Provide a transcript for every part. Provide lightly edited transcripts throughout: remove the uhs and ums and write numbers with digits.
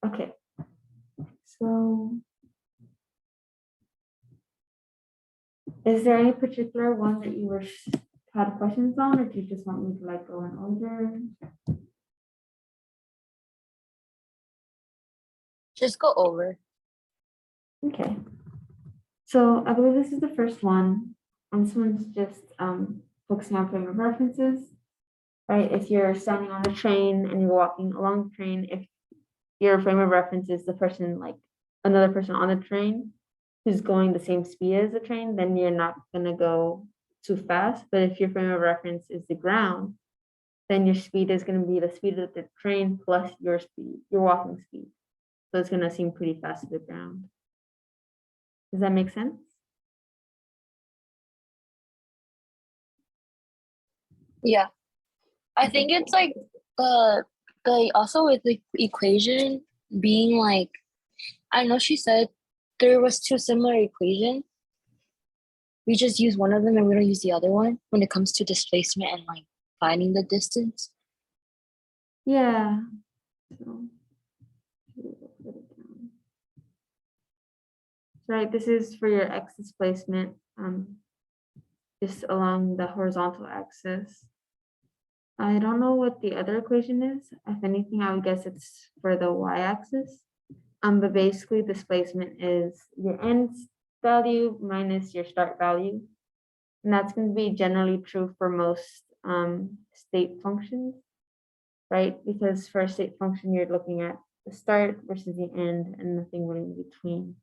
Okay, so is there any particular one that you had questions on, or do you just want me to like go in order? Just go over. Okay, so I believe this is the first one. This one's just focusing on frame of references, right? If you're standing on a train and you're walking along the train, if your frame of reference is the person, like another person on the train who's going the same speed as the train, then you're not going to go too fast. But if your frame of reference is the ground, then your speed is going to be the speed of the train plus your speed, your walking speed. So it's going to seem pretty fast to the ground. Does that make sense? Yeah. I think it's like the also with the equation being like, I know she said there was two similar equations. We just use one of them and we don't use the other one when it comes to displacement and like finding the distance. Yeah. So, right, this is for your x displacement, just along the horizontal axis. I don't know what the other equation is. If anything, I would guess it's for the y-axis. But basically displacement is your end value minus your start value. And that's going to be generally true for most state functions, right? Because for a state function, you're looking at the start versus the end and nothing really in between.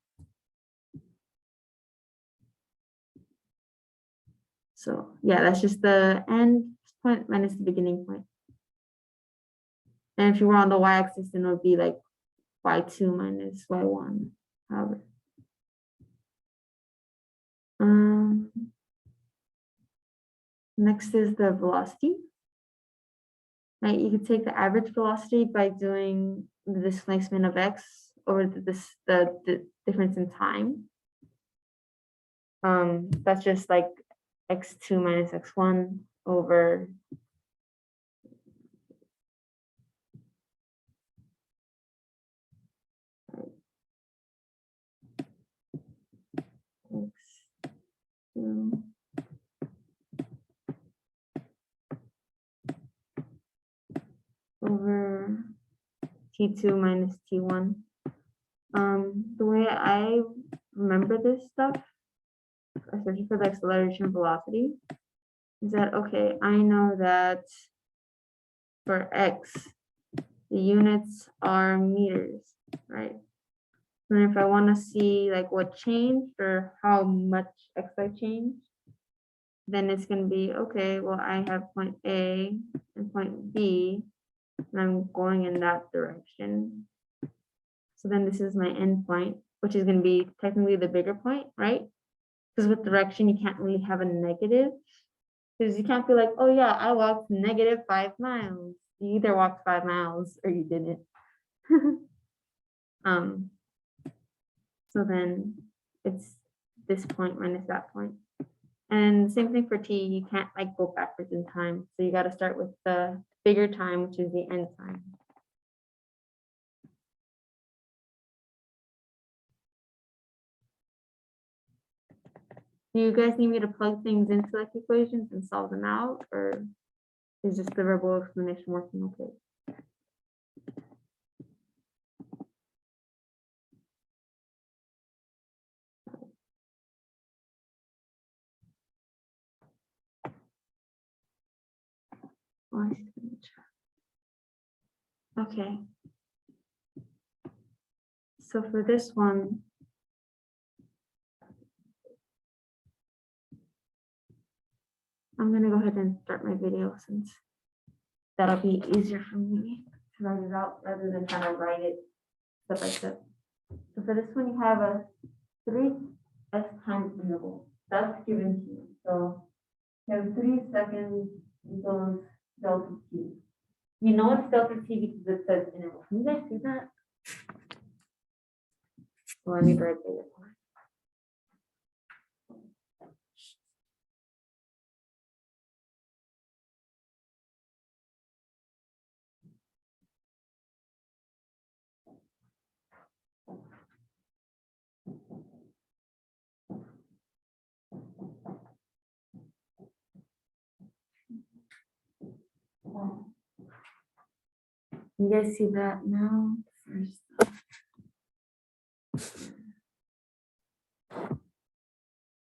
So yeah, that's just the end point minus the beginning point. And if you were on the y-axis, then it would be like y2 minus y1, however. Next is the velocity. Right, you could take the average velocity by doing the displacement of x over the difference in time. That's just like x2 minus x1 over x2 over t2 minus t1. The way I remember this stuff, especially for the acceleration velocity, is that, okay, I know that for x, the units are meters, right? And if I want to see like what changed or how much x I changed, then it's going to be, okay, well, I have point A and point B, and I'm going in that direction. So then this is my end point, which is going to be technically the bigger point, right? Because with direction, you can't really have a negative. Because you can't be like, oh yeah, I walked -5 miles. You either walked 5 miles or you didn't. So then it's this point minus that point. And same thing for t, you can't like go backwards in time. So you got to start with the bigger time, which is the end time. Do you guys need me to plug things into like equations and solve them out, or is just the verbal explanation working okay? Okay. So for this one, I'm going to go ahead and start my video since that'll be easier for me to write it out rather than trying to write it step by step. So for this one, you have a 3s times interval. That's given to you. So you have 3 seconds equals delta t. You know it's delta t because it says interval. Can you guys see that? Well, let me write it. You guys see that now? First.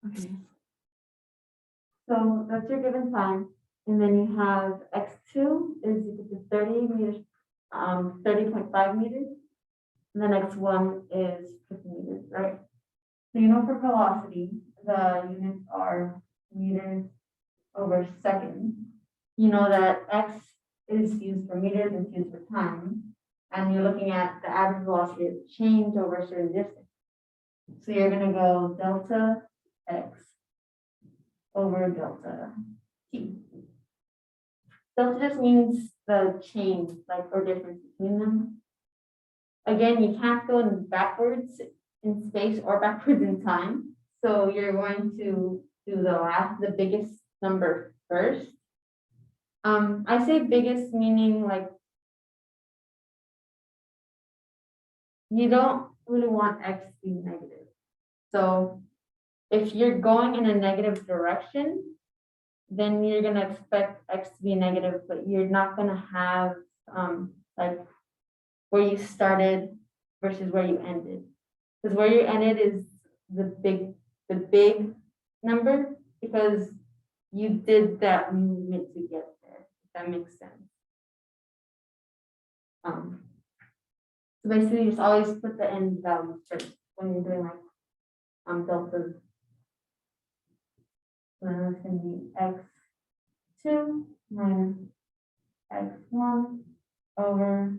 Okay. So that's your given time. And then you have x2 is equal to 30 meters, 30.5 meters. And then x1 is 50 meters, right? So you know for velocity, the units are meters over second. You know that x is used for meters and it's used for time. And you're looking at the average velocity of change over a certain distance. So you're going to go delta x over delta t. Delta just means the change, like, or difference between them. Again, you can't go backwards in space or backwards in time. So you're going to do the biggest number first. I say biggest meaning like you don't really want x to be negative. So if you're going in a negative direction, then you're going to expect x to be negative, but you're not going to have like where you started versus where you ended. Because where you ended is the big number because you did that movement to get there, if that makes sense. So basically just always put the end value first when you're doing like deltas. So then it's going to be x2 minus x1 over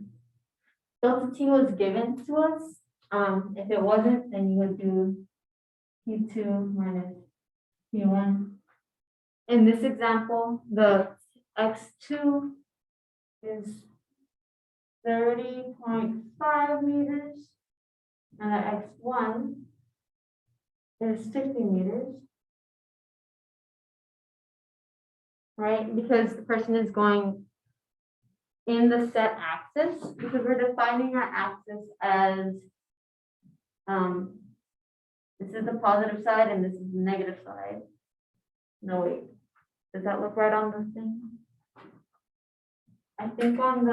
delta t was given to us. If it wasn't, then you would do P2 minus P1. In this example, the x2 is 30.5 meters and the x1 is 50 meters, right? Because the person is going in the set axis, because we're defining our axis as this is the positive side and this is the negative side. No, wait. Does that look right on the thing? I think on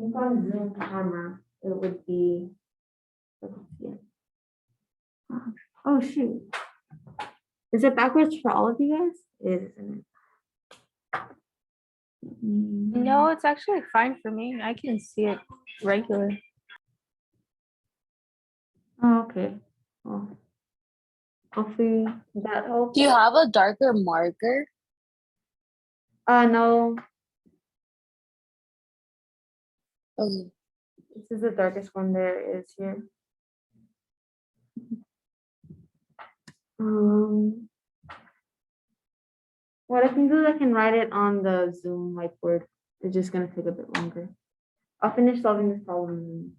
Zoom camera, it would be. Oh shoot. Is it backwards for all of you guys? It is, isn't it? No, it's actually fine for me. I can see it regular. Oh, okay. Well, hopefully that helps. Do you have a darker marker? No, Okay. this is the darkest one there is here. What I can do is I can write it on the Zoom whiteboard. It's just gonna take a bit longer. I'll finish solving this problem.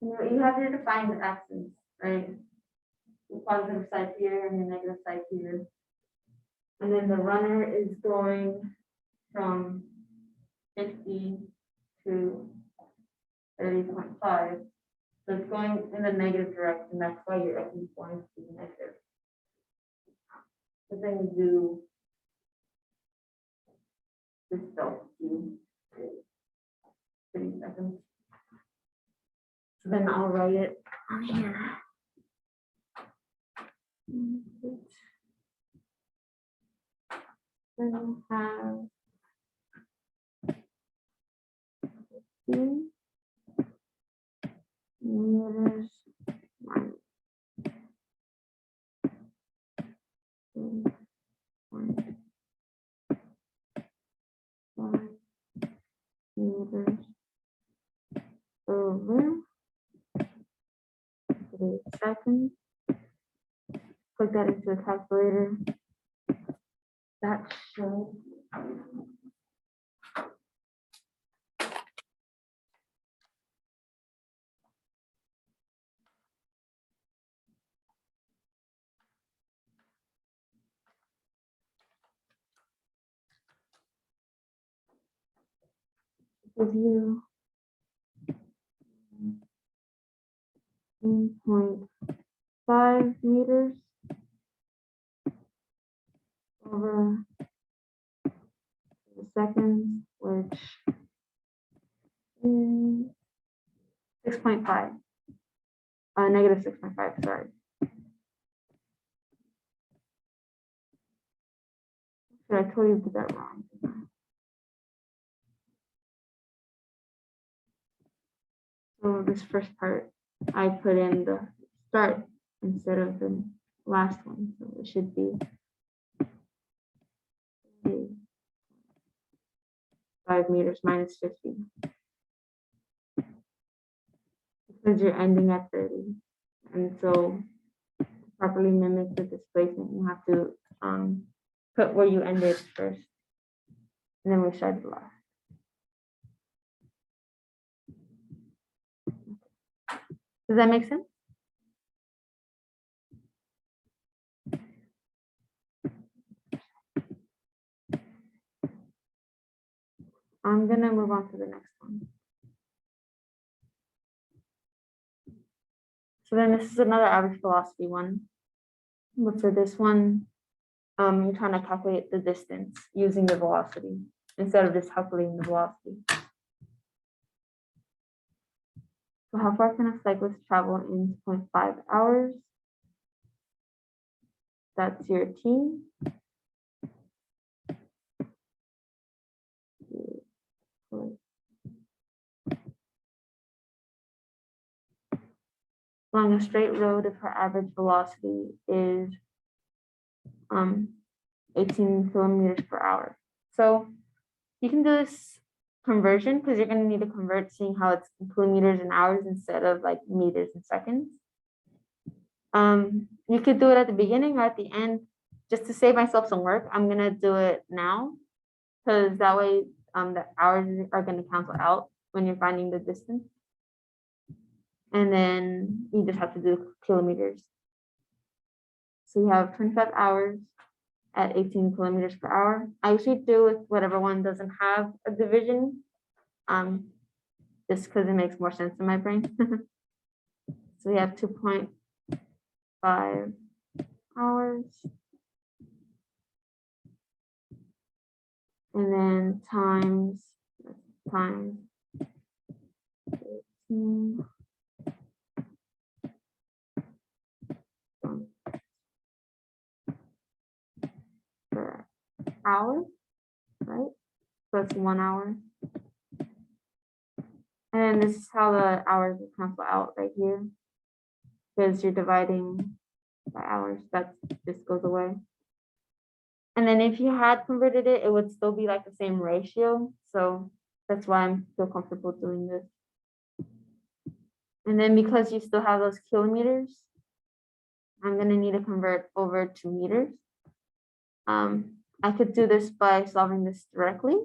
You have to define the axis, right? The positive side here and the negative side here. And then the runner is going from 50 to 30.5. So it's going in the negative direction. That's why your x is going to be negative. But then you do this delta t. 30 seconds. So then I'll write it on here. Then we'll have 2 meters minus 2.5 meters over 3 seconds. Plug that into a calculator. That should give you 0.5 meters over the seconds, which is 6.5. Negative 6.5, sorry. Should I totally did that wrong? So this first part, I put in the start instead of the last one. So it should be 5 meters minus 50. Because you're ending at 30. And so to properly mimic the displacement, you have to put where you ended first. And then we started last. Does that make sense? I'm gonna move on to the next one. So then this is another average velocity one. But for this one, you're trying to calculate the distance using the velocity instead of just calculating the velocity. So how far can a cyclist travel in 0.5 hours? That's your T. Along a straight road, if her average velocity is 18 kilometers per hour. So you can do this conversion because you're going to need to convert, seeing how it's kilometers and hours instead of like meters and seconds. You could do it at the beginning or at the end. Just to save myself some work, I'm going to do it now because that way the hours are going to cancel out when you're finding the distance. And then you just have to do kilometers. So you have 25 hours at 18 kilometers per hour. I usually do with whatever one doesn't have a division, just because it makes more sense in my brain. So we have 2.5 hours. And then times 18 per hour, right? So it's 1 hour. And this is how the hours will cancel out right here. Because you're dividing by hours, that just goes away. And then if you had converted it, it would still be like the same ratio. So that's why I'm feel comfortable doing this. And then because you still have those kilometers, I'm gonna need to convert over to meters. I could do this by solving this directly.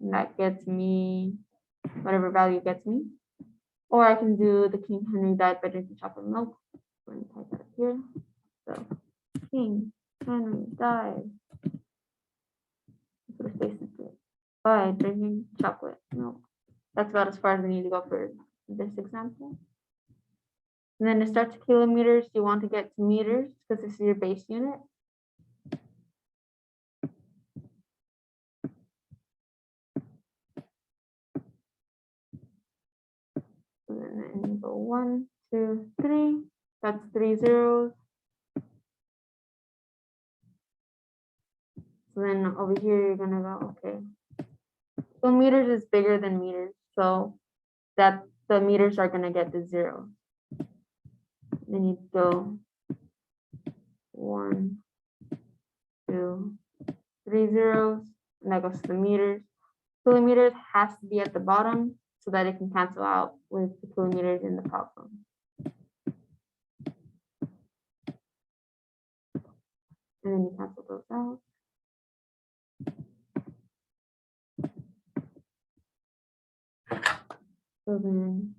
And that gets me whatever value gets me. Or I can do the King Henry died by drinking chocolate milk. Let me type that up here. So King Henry died. Put a space into it. By drinking chocolate milk. That's about as far as we need to go for this example. And then to start to kilometers, you want to get to meters because this is your base unit. And then you go 1, 2, 3. That's 3 zeros. So then over here, you're gonna go, okay. So meters is bigger than meters. So that the meters are gonna get the 0. Then you go 1, 2, 3 zeros, and that goes to the meters. Kilometers has to be at the bottom so that it can cancel out with the kilometers in the problem. And then you cancel those out. So then,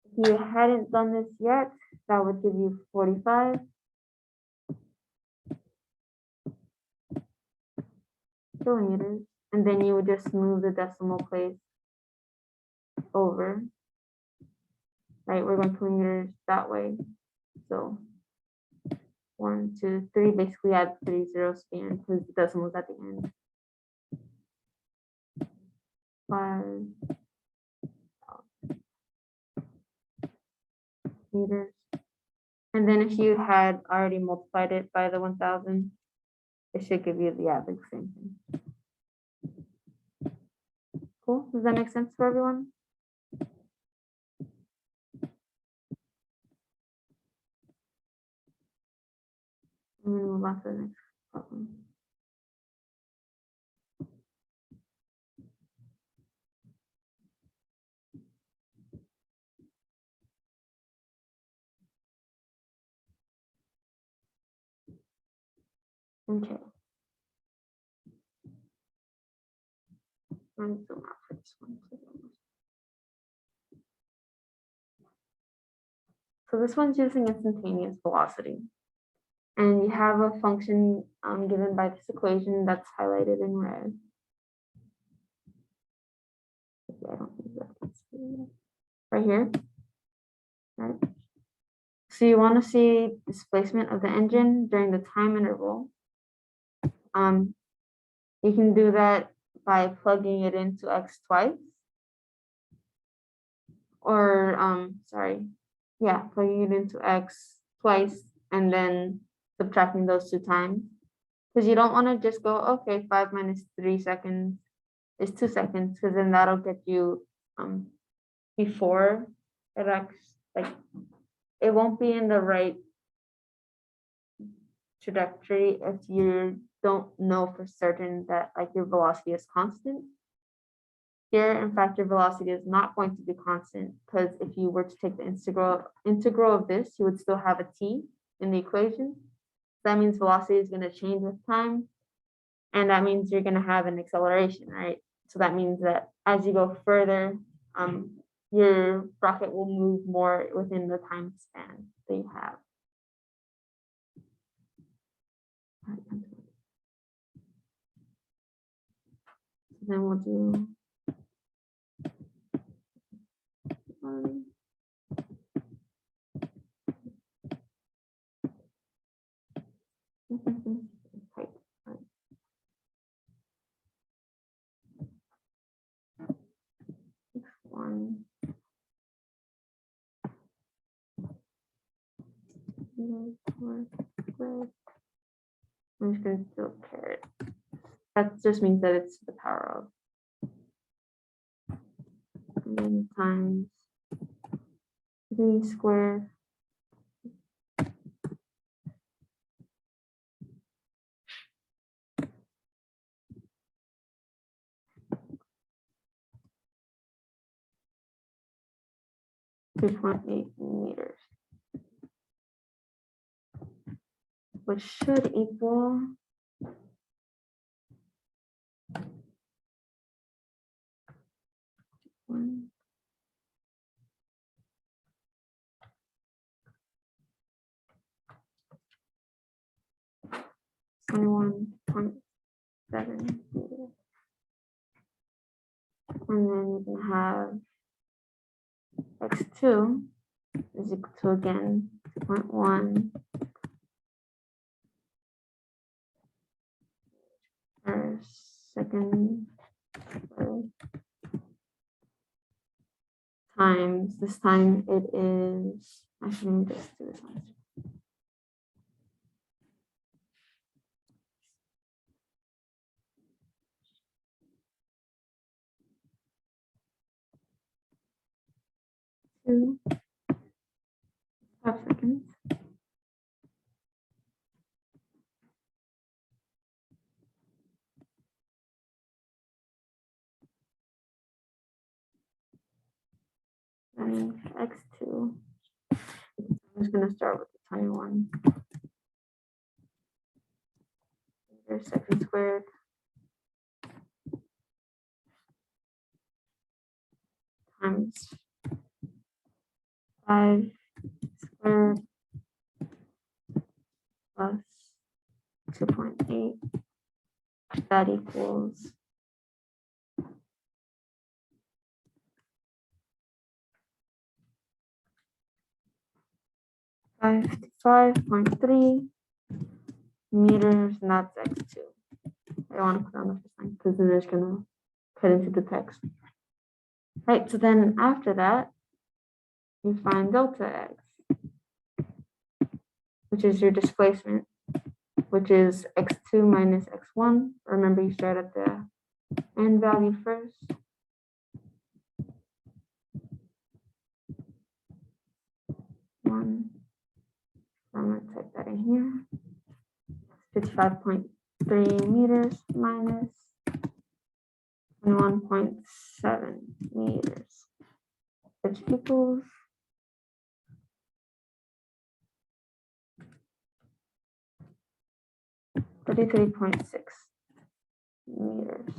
if you hadn't done this yet, that would give you 45 kilometers. And then you would just move the decimal place over, right? We're going 20 meters that way. So 1, 2, 3, basically add 3 zeros span because the decimal's at the end. 5 meters. And then if you had already multiplied it by the 1,000, it should give you the same thing. Cool. Does that make sense for everyone? I'm gonna move on to the next problem. Okay. I'm zoom out for this one. So this one's using instantaneous velocity. And you have a function given by this equation that's highlighted in red. Okay, I don't think that's right here. Right. So you want to see displacement of the engine during the time interval. You can do that by plugging it into x twice. Or plugging it into x twice and then subtracting those 2 times. Because you don't want to just go, okay, 5 minus 3 seconds is 2 seconds, because then that'll get you before it like it won't be in the right trajectory if you don't know for certain that like your velocity is constant. Here, in fact, your velocity is not going to be constant, because if you were to take the integral of this, you would still have a t in the equation. That means velocity is going to change with time, and that means you're going to have an acceleration, right? So that means that as you go further, your rocket will move more within the time span that you have. So then we'll do one. I'm just going to do a caret. That just means that it's the power of and then times 3 squared. .8 meters, which should equal 1. 21.7 meters. And then you can have x2 is equal to, again, 2.1 per second times, this time it is, actually, let me just do this one. Two, 5 seconds. And x2, I'm just going to start with the 21 meters second squared times 5 squared plus 2.8. That equals 55.3 meters, and that's x2. I want to put on the first line because then it's gonna cut into the text. Right, so then after that, you find delta x, which is your displacement, which is x2 minus x1. Remember, you start at the end value first. One. I'm going to type that in here. 55.3 meters minus 21.7 meters, which equals 33.6 meters.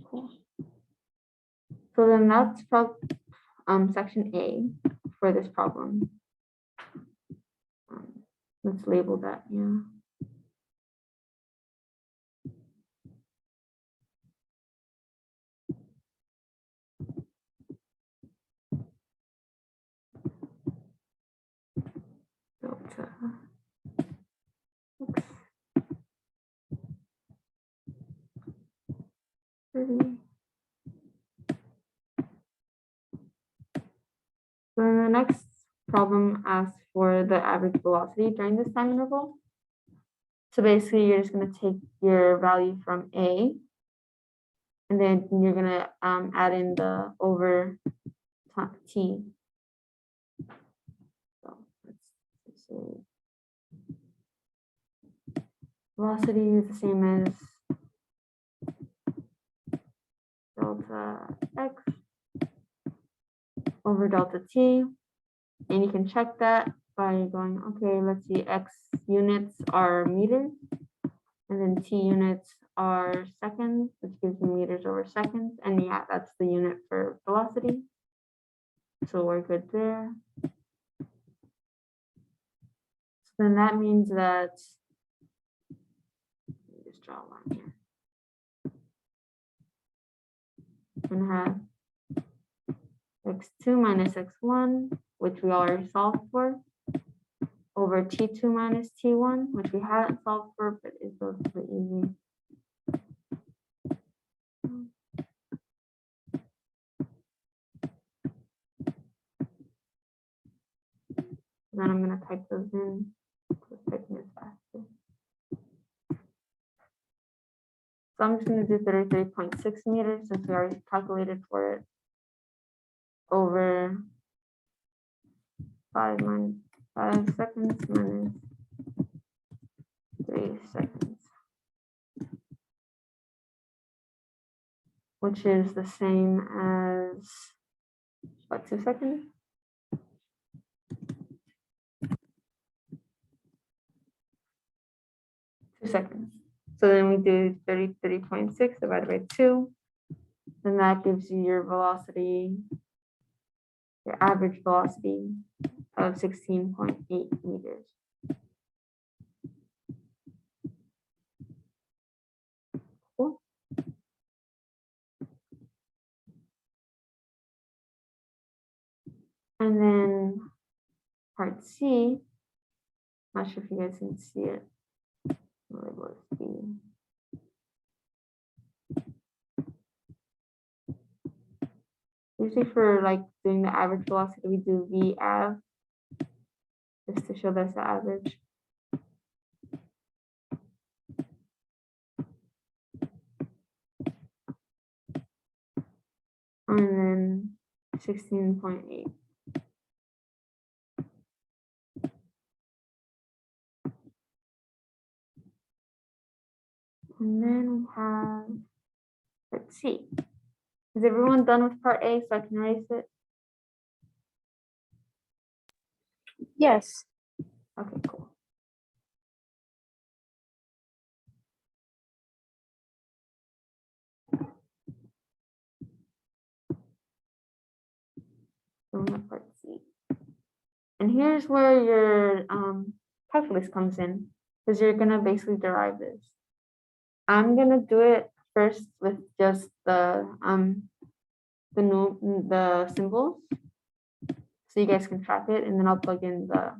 Cool. So then that's section A for this problem. Let's label that, yeah. Delta X 30. So the next problem asks for the average velocity during this time interval. So basically, you're just going to take your value from A, and then you're going to add in the over t. So let's say velocity is the same as delta x over delta t, and you can check that by going, okay, let's see, x units are meters, and then t units are seconds, which gives you meters over seconds, and yeah, that's the unit for velocity. So we're good there. So then that means that, let me just draw a line here. We're gonna have x2 minus x1, which we already solved for, over t2 minus t1, which we haven't solved for, but is relatively easy. Then I'm going to type those in. Typing is faster. So I'm just going to do 33.6 meters since we already calculated for it, over 5 seconds minus 3 seconds, which is the same as, what, 2 seconds? Seconds. So then we do 33.6 divided by 2, and that gives you your velocity, your average velocity of 16.8 meters. Cool. And then part C, not sure if you guys can see it. Label it B. Usually for like doing the average velocity, we do V av, just to show that's the average. And then 16.8. And then we have, let's see. Is everyone done with part A so I can erase it? Yes. Okay, cool. So we have part C. And here's where your calculus comes in, because you're gonna basically derive this. I'm gonna do it first with just the symbols, so you guys can track it, and then I'll plug in the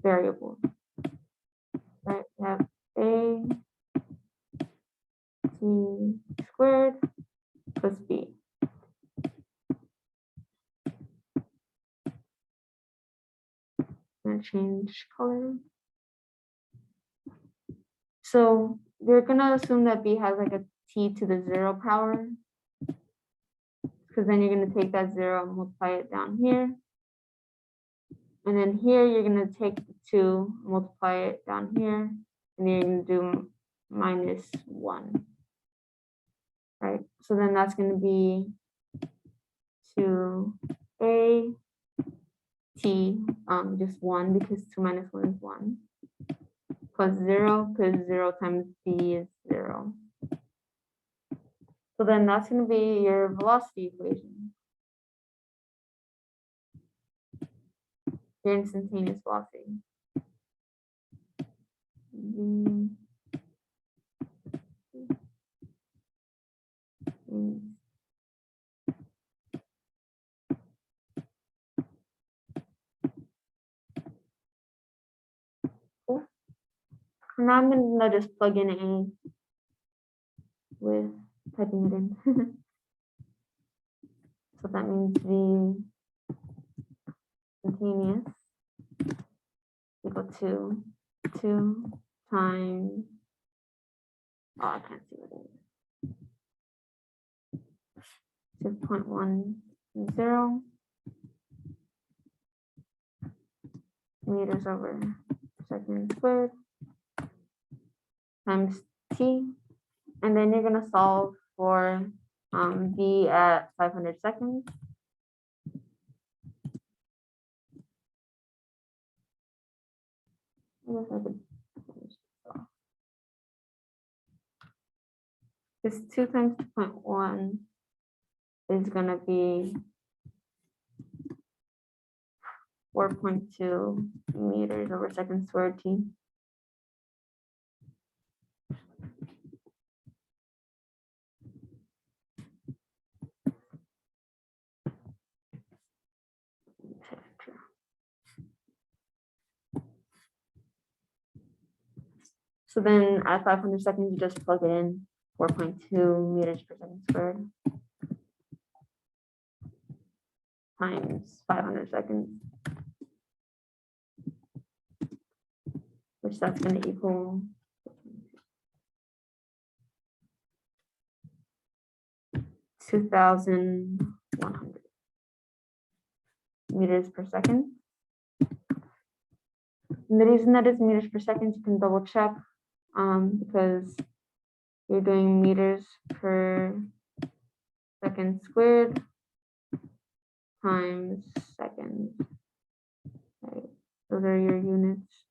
variable. Right, we have a t squared plus b. I'm gonna change color. So we're gonna assume that b has like a t to the 0 power, because then you're gonna take that 0 and multiply it down here. And then here you're gonna take the 2, multiply it down here, and you're gonna do -1. Right, so then that's gonna be 2a t, just 1, because 2 minus 1 is 1, plus 0, because 0 times b is 0. So then that's gonna be your velocity equation. Your instantaneous velocity. Cool. Now I'm gonna just plug in a with typing it in. So that means the instantaneous equal to 2 times, oh, I can't see what it is. 2.10 meters over second squared times t. And then you're gonna solve for b at 500 seconds. I guess I could finish this off. This 2 times 2.1 is gonna be 4.2 meters over second squared t. So then at 500 seconds, you just plug it in 4.2 meters per second squared times 500 seconds, which that's going to equal 2,100 meters per second. And the reason that is meters per second, you can double check because you're doing meters per second squared times seconds. Right. Those are your units.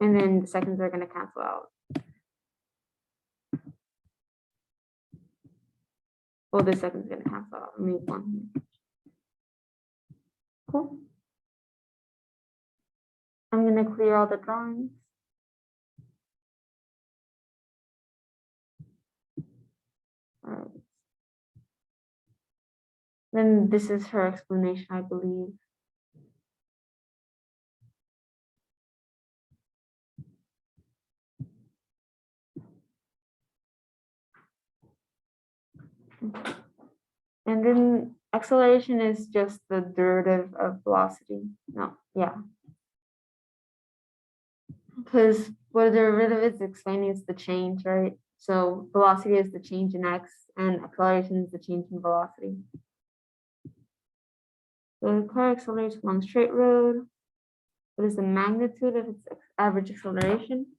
And then the seconds are going to cancel out. Well, the second's going to cancel out. Remove one here. Cool. I'm going to clear all the drawings. All right. Then this is her explanation, I believe. And then acceleration is just the derivative of velocity. No, yeah. Because what a derivative is explaining is the change, right? So velocity is the change in x, and acceleration is the change in velocity. So the car accelerates along a straight road. What is the magnitude of its average acceleration?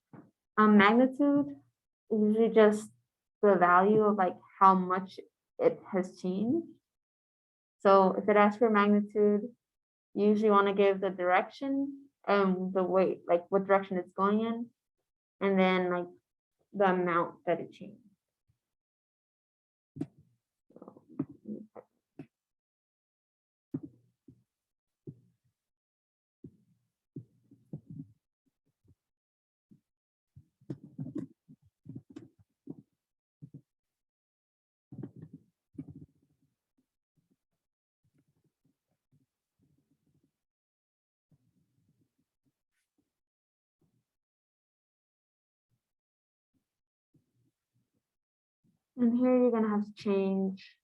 Magnitude is usually just the value of like how much it has changed. So if it asks for magnitude, you usually want to give the direction and the weight, like what direction it's going in, and then like the amount that it changed. And here you're gonna have to change,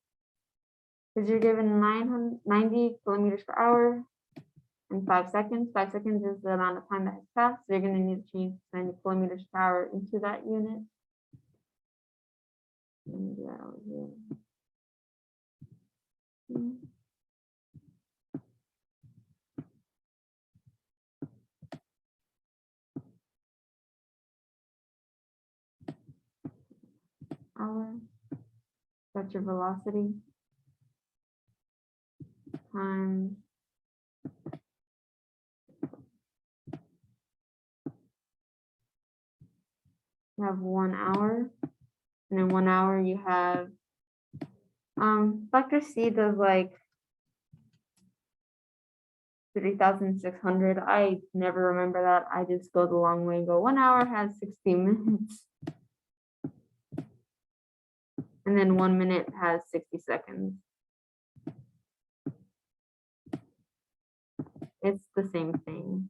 because you're given 990 kilometers per hour in 5 seconds. 5 seconds is the amount of time that has passed. So you're gonna need to change 90 kilometers per hour into that unit. Let me do that over here. Hour. That's your velocity times you have 1 hour, and in 1 hour you have factor C does like 3,600. I never remember that. I just go the long way and go 1 hour has 60 minutes. And then 1 minute has 60 seconds. It's the same thing.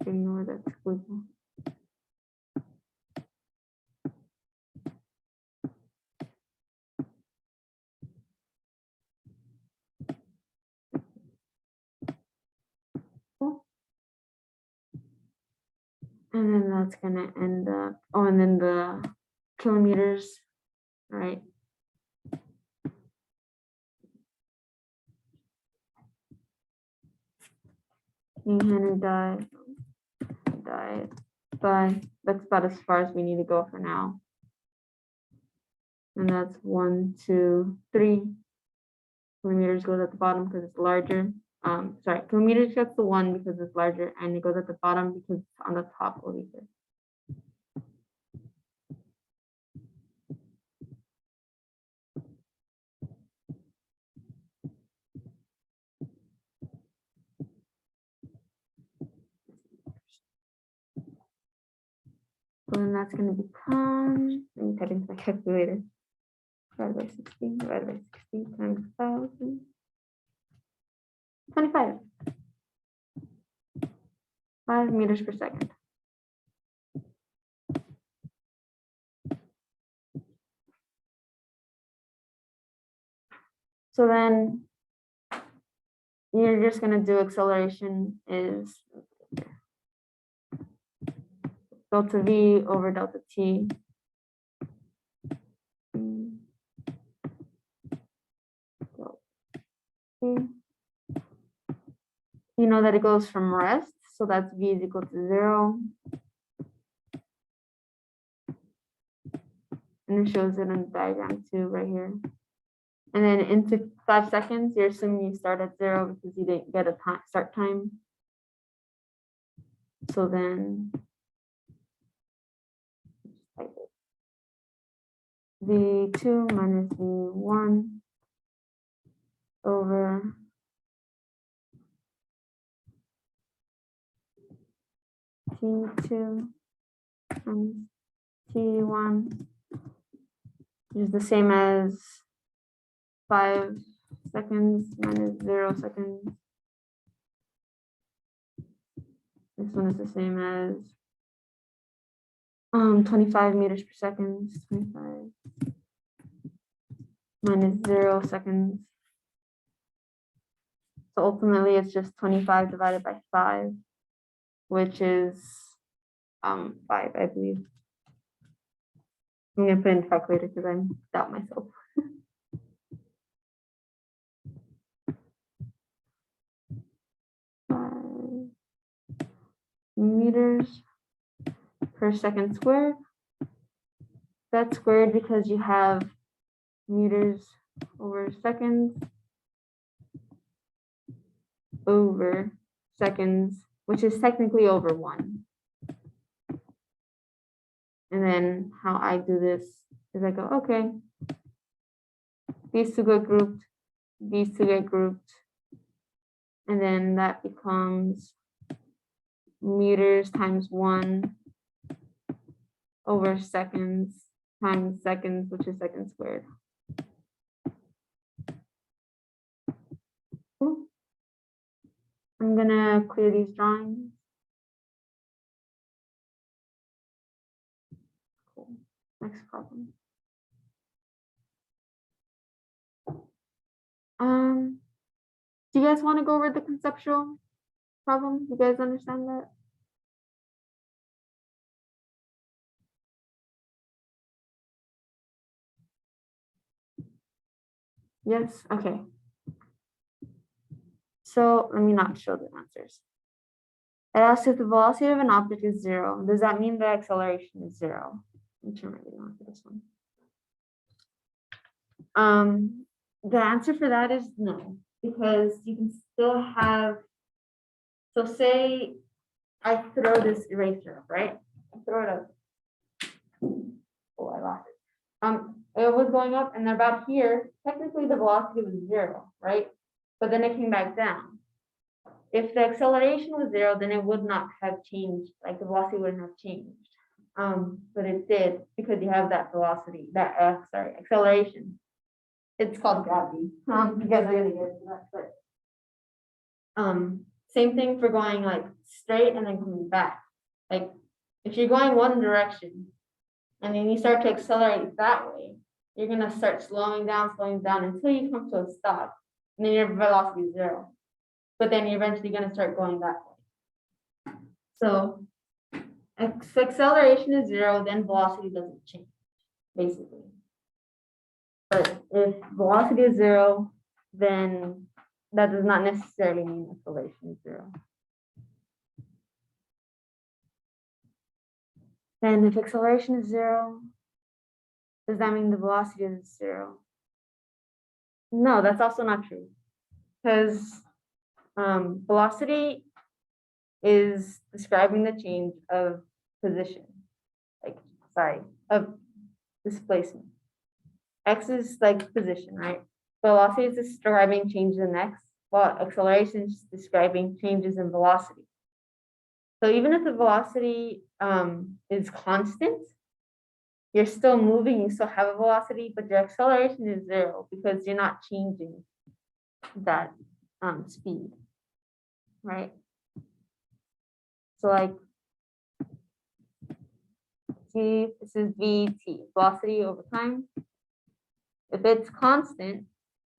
Ignore that squiggle. And then that's gonna end up, oh, and then the kilometers, right? Henry died by, that's about as far as we need to go for now. And that's 1, 2, 3 kilometers goes at the bottom because it's larger. Sorry, kilometers gets the 1 because it's larger, and it goes at the bottom because it's on the top over here. So then that's going to become, let me type into my calculator. Divided by 60, divided by 60 times 1,000. 25. 5 meters per second. So then you're just going to do acceleration is delta V over delta T. You know that it goes from rest, so that's V is equal to 0. And it shows it in the diagram too, right here. And then into 5 seconds, you're assuming you start at 0 because you didn't get a start time. So then V2 minus V1 over T2 times T1 is the same as 5 seconds minus 0 seconds. This one is the same as 25 meters per second, 25 minus 0 seconds. So ultimately it's just 25 divided by 5, which is 5, I believe. I'm gonna put in the calculator because I doubt myself. 5 meters per second squared. That's squared because you have meters over seconds over seconds, which is technically over 1. And then how I do this is I go, okay, these two get grouped, these two get grouped, and then that becomes meters times 1 over seconds times seconds, which is seconds squared. I'm gonna clear these drawings. Cool. Next problem. Do you guys want to go over the conceptual problem? You guys understand that? Yes, okay. So let me not show the answers. It asks if the velocity of an object is 0, does that mean the acceleration is 0? Let me turn my video on for this one. The answer for that is no, because you can still have, so say I throw this eraser up, right? I throw it up. Oh, I lost it. It was going up and about here, technically the velocity was 0, right? But then it came back down. If the acceleration was 0, then it would not have changed, like the velocity wouldn't have changed. But it did because you have that velocity, that acceleration. It's called gravity. You guys are gonna get into that, but same thing for going like straight and then coming back. Like if you're going one direction and then you start to accelerate that way, you're gonna start slowing down until you come to a stop, and then your velocity is 0. But then you're eventually gonna start going that way. So if acceleration is 0, then velocity doesn't change, basically. But if velocity is 0, then that does not necessarily mean acceleration is 0. Then if acceleration is 0, does that mean the velocity is 0? No, that's also not true. Because velocity is describing the change of position, of displacement. X is like position, right? Velocity is describing changes in x, while acceleration is describing changes in velocity. So even if the velocity is constant, you're still moving, you still have a velocity, but your acceleration is 0 because you're not changing that speed, right? So like, see, this is VT, velocity over time. If it's constant,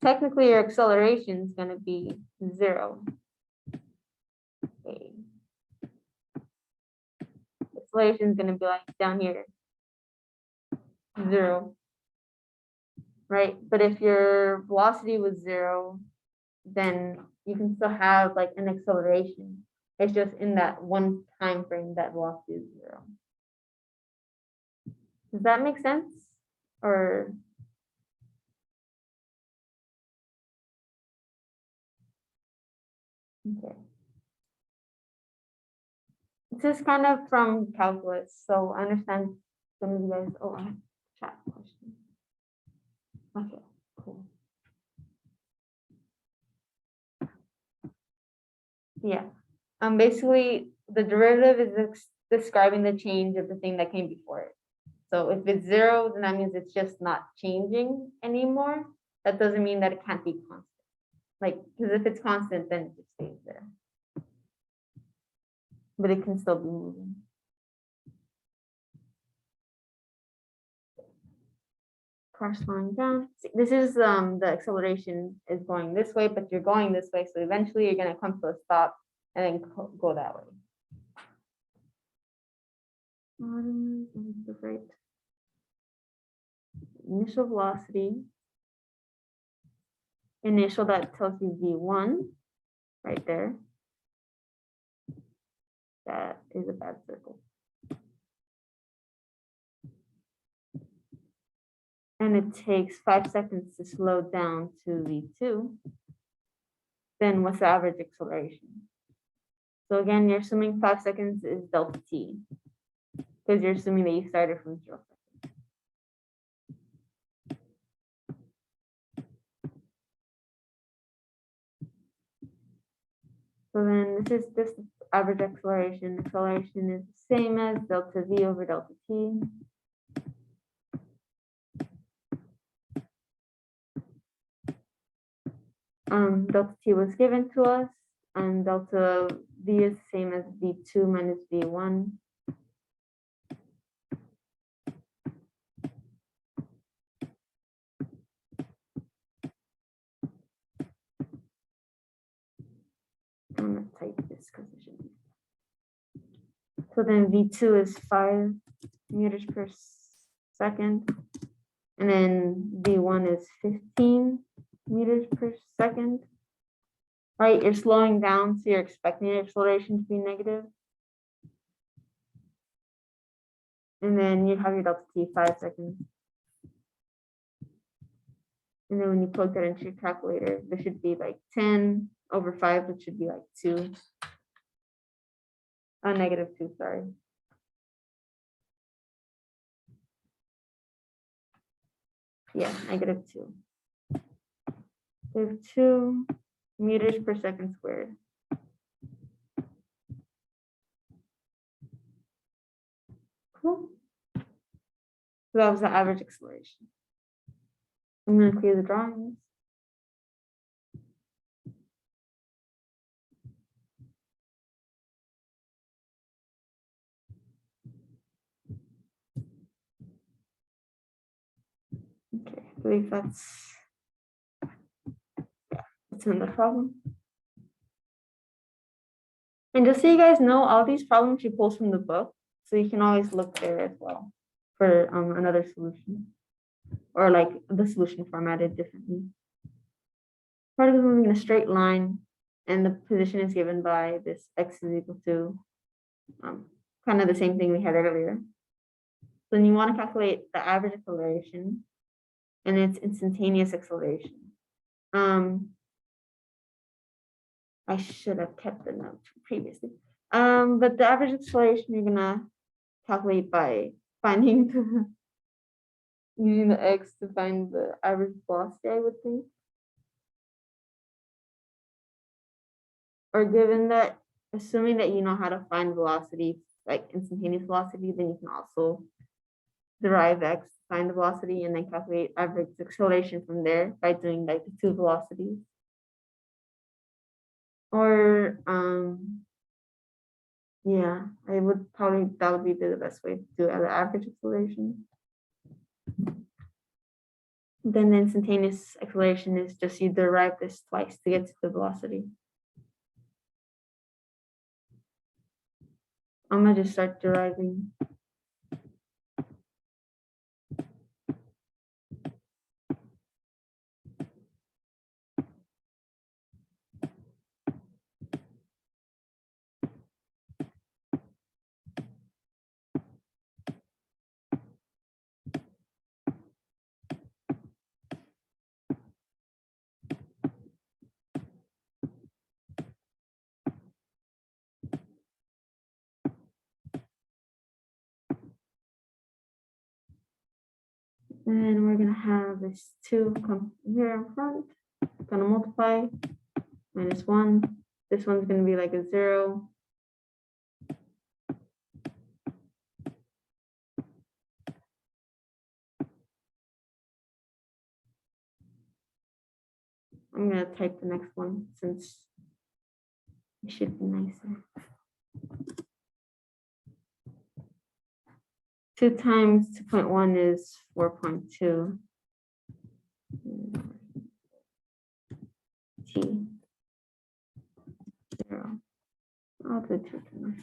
technically your acceleration is going to be 0. Okay. Acceleration is going to be like down here, 0, right? But if your velocity was 0, then you can still have like an acceleration. It's just in that one time frame that velocity is 0. Does that make sense? Or okay. This is kind of from calculus, so I understand some of you guys. Oh, I have chat question. Okay, cool. Yeah. Basically, the derivative is describing the change of the thing that came before it. So if it's 0, then that means it's just not changing anymore. That doesn't mean that it can't be constant. Like, because if it's constant, then it just stays there. But it can still be moving. Corresponding down. This is the acceleration is going this way, but you're going this way. So eventually you're going to come to a stop and then go that way. Right. Initial velocity. Initial, that tells you V1 right there. That is a bad circle. And it takes 5 seconds to slow down to V2. Then what's the average acceleration? So again, you're assuming 5 seconds is delta t, because you're assuming that you started from 0 seconds. So then this is just average acceleration. Acceleration is the same as delta v over delta t. Delta t was given to us. and delta V is the same as V2 minus V1. I'm gonna type this because it should be. So then V2 is 5 meters per second. And then V1 is 15 meters per second. Right, you're slowing down, so you're expecting your acceleration to be negative. And then you have your delta t 5 seconds. And then when you plug that into your calculator, there should be like 10 over 5, which should be like 2. Negative 2, sorry. Yeah, negative 2. There's 2 meters per second squared. Cool. So that was the average acceleration. I'm going to clear the drawings. Okay, I believe that's in the problem. And just so you guys know, all these problems you pull from the book, so you can always look there as well for another solution, or like the solution formatted differently. Particle moving in a straight line, and the position is given by this x is equal to kind of the same thing we had earlier. So then you want to calculate the average acceleration and its instantaneous acceleration. I should have kept the note previously. But the average acceleration you're gonna calculate by finding the using the x to find the average velocity, I would think. Or given that, assuming that you know how to find velocity, like instantaneous velocity, then you can also derive x to find the velocity and then calculate average acceleration from there by doing like the two velocities. Or yeah, I would probably, that would be the best way to do it, the average acceleration. Then the instantaneous acceleration is just you derive this twice to get to the velocity. I'm gonna just start deriving. And we're gonna have this 2 come here in front, gonna multiply, -1. This one's gonna be like a 0. I'm gonna type the next one since it should be nicer. 2 times 2.1 is 4.2. T 0. I'll do 2 times.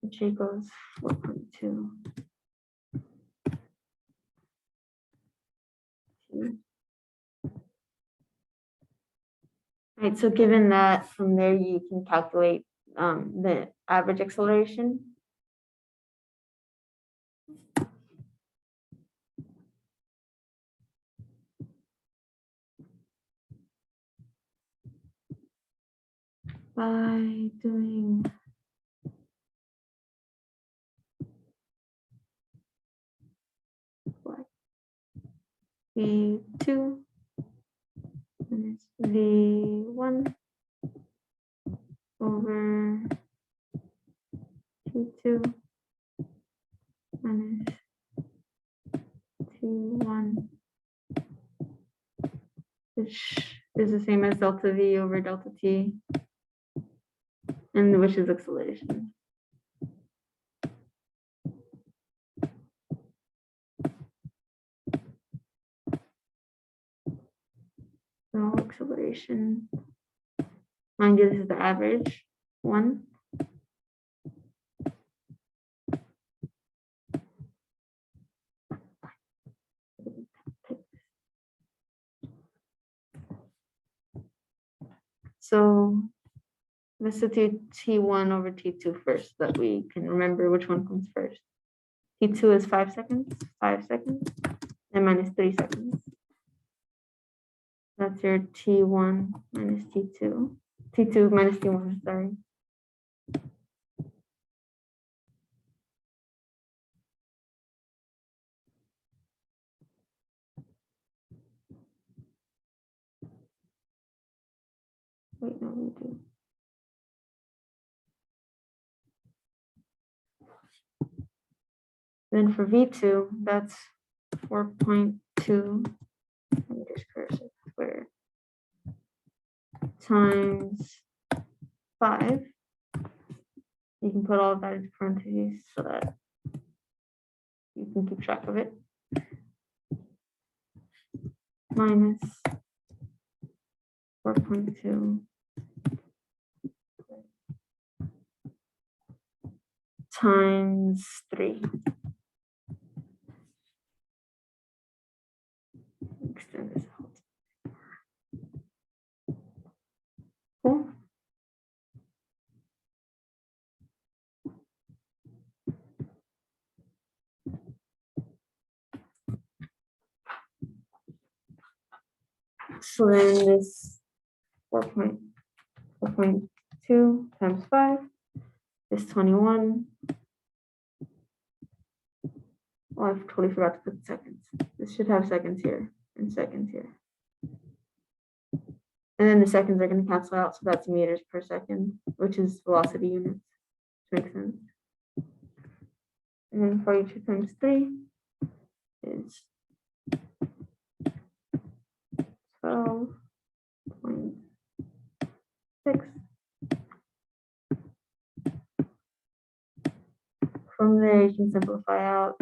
Which equals 4.2. Right, so given that, from there you can calculate the average acceleration. By doing what? V2 minus V1 over V2 minus T1, which is the same as delta V over delta T, and which is acceleration. So acceleration, mind you, this is the average one. So let's do T1 over T2 first, so that we can remember which one comes first. T2 is 5 seconds, and minus 3 seconds. That's your T1 minus T2. T2 minus T1, sorry. Wait, no, we do. Then for V2, that's 4.2 meters per second squared times 5. You can put all of that into parentheses so that you can keep track of it. Minus 4.2 times 3. Extend this out. Cool. So then this 4.2 times 5 is 21. Oh, I totally forgot to put seconds. This should have seconds here and seconds here. And then the seconds are going to cancel out, so that's meters per second, which is velocity units. Makes sense. And then 42 times 3 is 12.6. From there, you can simplify out.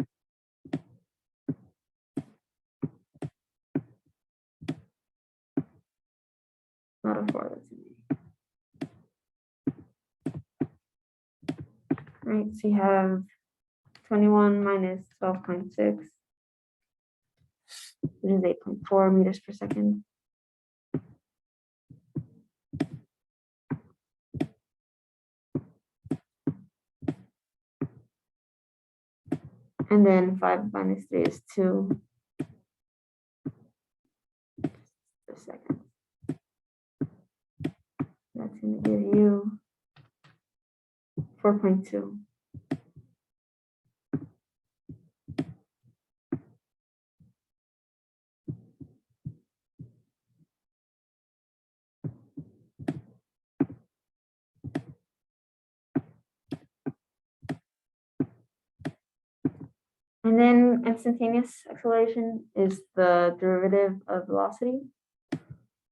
Not a 4, that's an 8. Right, so you have 21 minus 12.6, which is 8.4 meters per second. And then 5 minus 3 is 2 per second. That's going to give you 4.2. And then instantaneous acceleration is the derivative of velocity.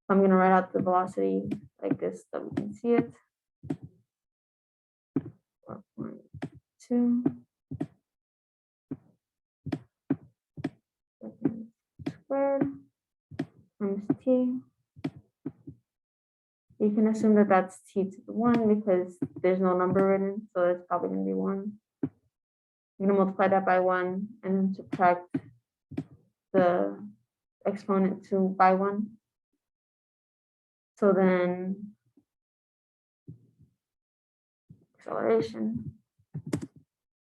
I'm going to write out the velocity like this so we can see it. 4.2 seconds squared times t. You can assume that that's t to the 1 because there's no number written, so it's probably going to be 1. You're going to multiply that by 1 and then subtract the exponent by 1. So then acceleration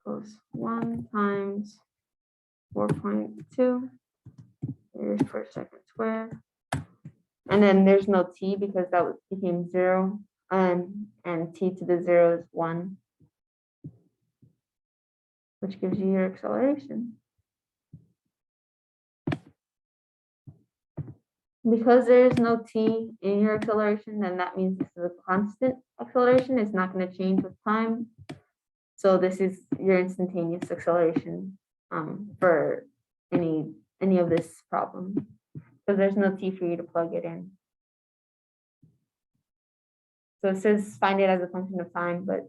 goes 1 times 4.2 meters per second squared. And then there's no t because that became 0. And t to the 0 is 1. Which gives you your acceleration. Because there is no t in your acceleration, then that means this is a constant acceleration. It's not going to change with time. So this is your instantaneous acceleration for any of this problem. So there's no t for you to plug it in. So it says find it as a function of time, but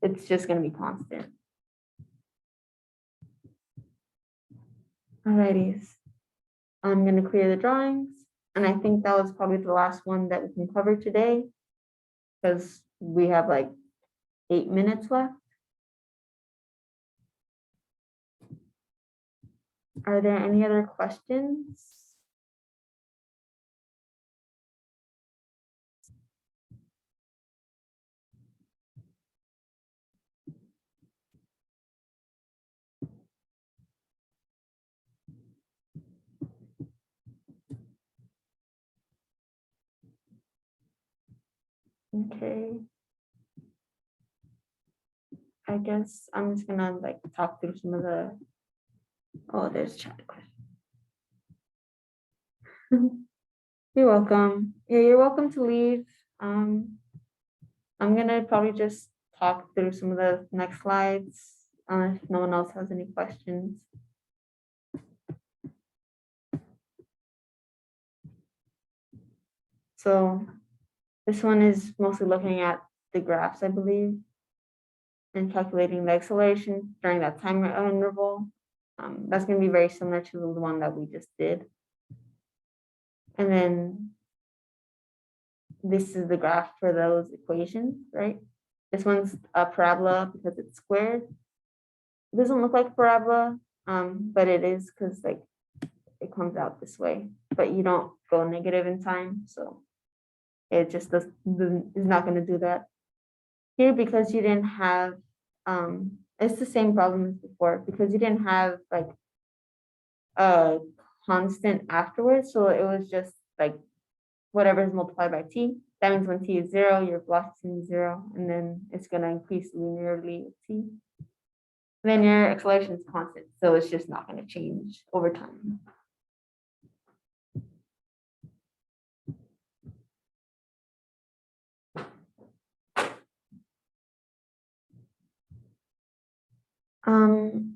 it's just going to be constant. Alrighty, I'm going to clear the drawings, and I think that was probably the last one that we can cover today, because we have like 8 minutes left. Are there any other questions? Okay. I guess I'm just gonna like talk through some of the, oh, there's chat question. You're welcome. Yeah, you're welcome to leave. I'm gonna probably just talk through some of the next slides, if no one else has any questions. So this one is mostly looking at the graphs, I believe, and calculating the acceleration during that time interval. That's going to be very similar to the one that we just did. And then this is the graph for those equations, right? This one's a parabola because it's squared. It doesn't look like a parabola, but it is because like it comes out this way, but you don't go negative in time, so it just is not going to do that here because you didn't have it's the same problem as before because you didn't have like a constant afterwards, so it was just like whatever is multiplied by t. That means when t is 0, your velocity is 0, and then it's going to increase linearly with t. Then your acceleration is constant, so it's just not going to change over time.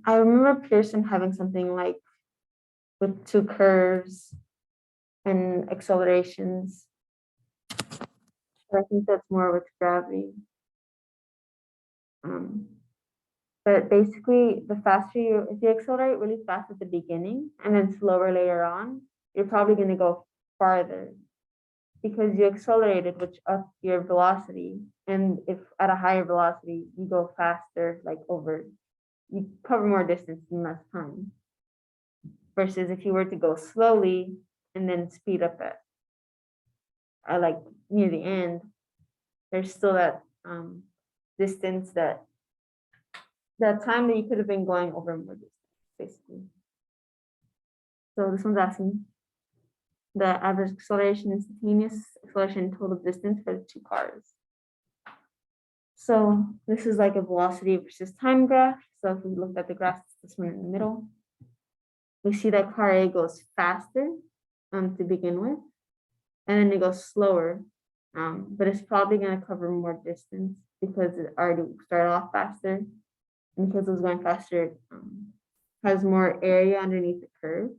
I remember Pearson having something like with 2 curves and accelerations. But I think that's more with gravity. But basically, the faster if you accelerate really fast at the beginning and then slower later on, you're probably going to go farther because you accelerated, which up your velocity. And if at a higher velocity, you go faster, like you cover more distance in less time. Versus if you were to go slowly and then speed up at like near the end, there's still that distance that time that you could have been going over more distance, basically. So this one's asking the average acceleration, instantaneous acceleration, total distance for the 2 cars. So this is like a velocity versus time graph. So if we look at the graph, this one in the middle, we see that car A goes faster to begin with, and then it goes slower, but it's probably going to cover more distance because it already started off faster, and because it was going faster, it has more area underneath the curve.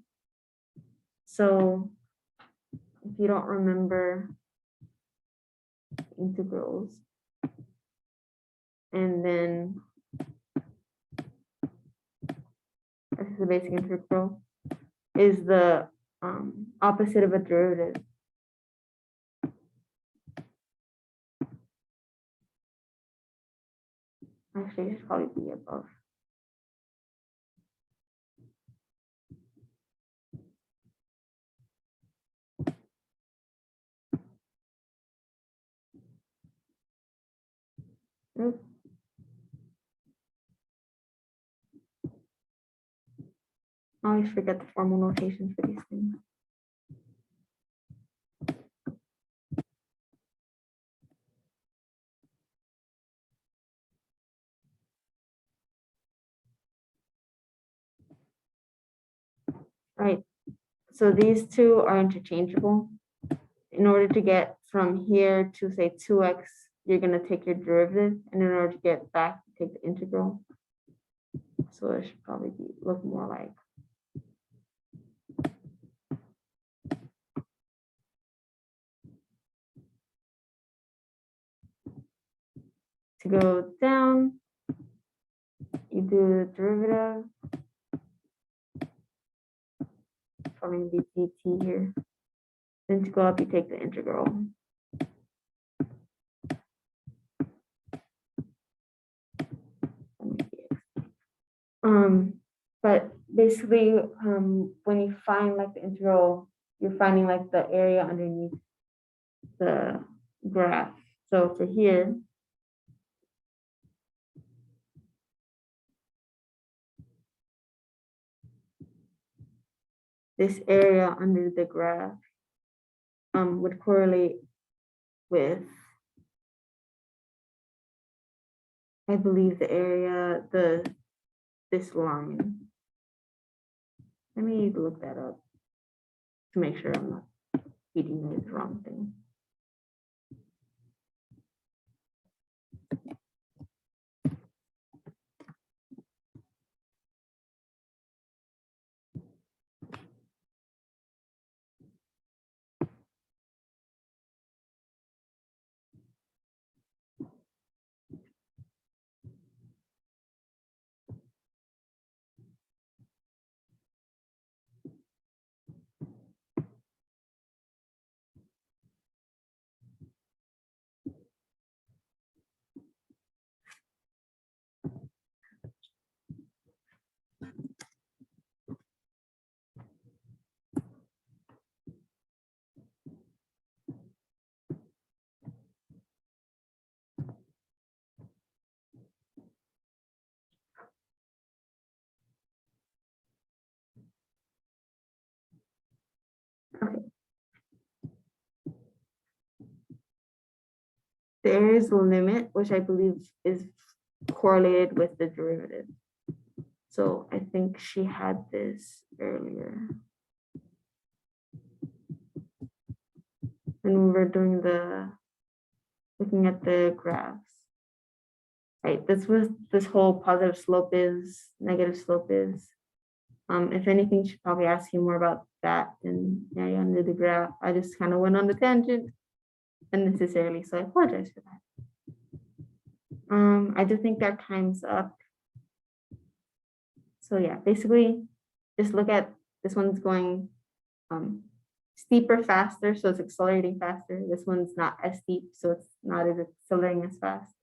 So if you don't remember integrals, and then this is the basic integral, is the opposite of a derivative. Actually, it should probably be above. Oops. I always forget the formal notation for these things. Right, so these two are interchangeable. In order to get from here to say 2x you're gonna take your derivative, and in order to get back, you take the integral. So it should probably look more like to go down, you do the derivative. Probably gonna be dt here. Then to go up, you take the integral. But basically, when you find like the integral, you're finding like the area underneath the graph. So for here, this area under the graph would correlate with, I believe, the area, this line. Let me look that up to make sure I'm not feeding you the wrong thing. Okay. There is a limit, which I believe is correlated with the derivative. So I think she had this earlier. When we were doing looking at the graphs. Right, this was this whole positive slope is, negative slope is. If anything, she'd probably ask you more about that than area under the graph. I just kind of went on the tangent unnecessarily, so I apologize for that. I do think that time's up. So yeah, basically, just look at this one's going steeper faster, so it's accelerating faster. This one's not as steep, so it's not as accelerating as fast.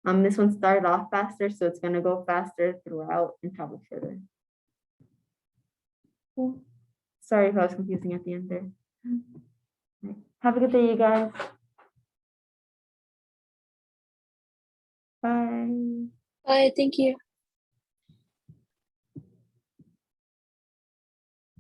This one started off faster, so it's going to go faster throughout and travel further. Cool. Sorry if I was confusing at the end there. Right. Have a good day, you guys. Bye. Bye, thank you.